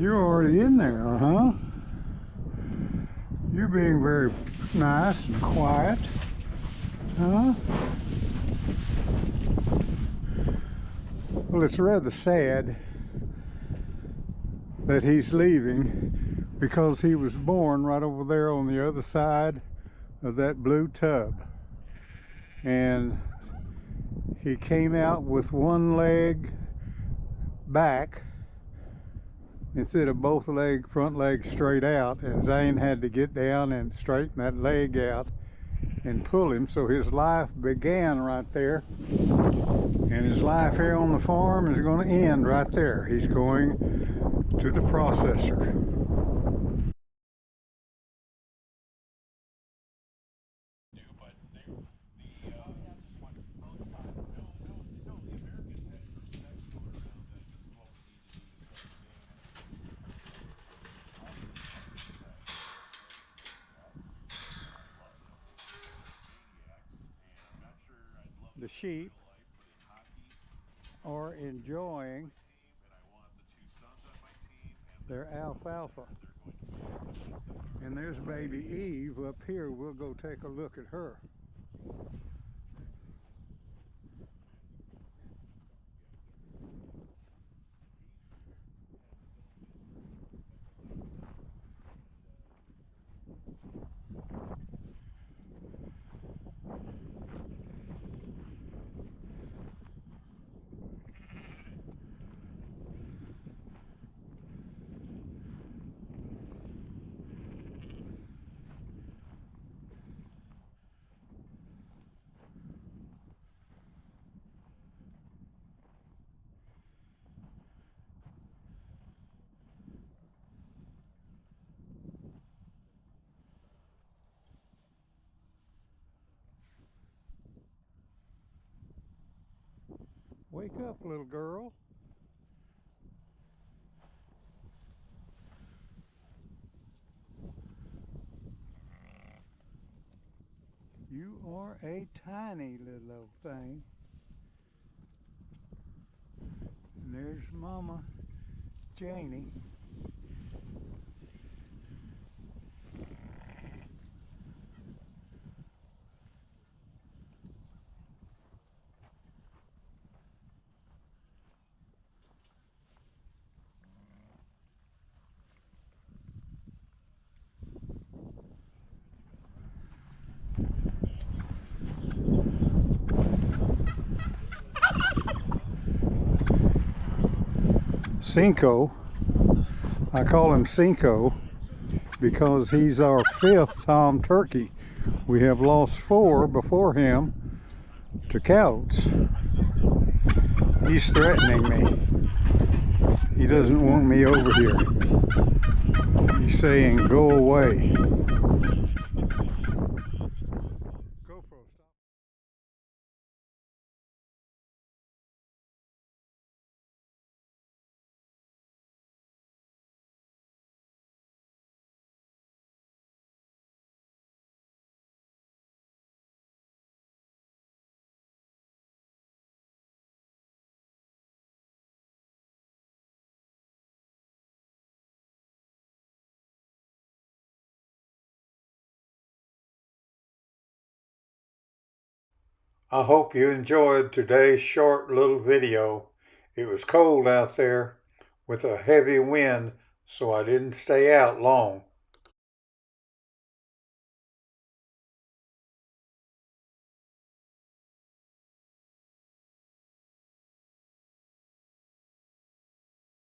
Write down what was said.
You're already in there, huh? You're being very nice and quiet, huh? Well, it's rather sad that he's leaving because he was born right over there on the other side of that blue tub. And he came out with one leg back instead of both front legs straight out, and Zane had to get down and straighten that leg out and pull him. So his life began right there, and his life here on the farm is going to end right there. He's going to the processor. The sheep are enjoying their alfalfa. And there's baby Eve up here. We'll go take a look at her. Wake up, little girl. You are a tiny little old thing. And there's Mama Janie. Cinco, I call him Cinco because he's our 5th tom turkey. We have lost 4 before him to cows. He's threatening me. He doesn't want me over here. He's saying, go away. GoPro, stop. I hope you enjoyed today's short little video. It was cold out there with a heavy wind, so I didn't stay out long.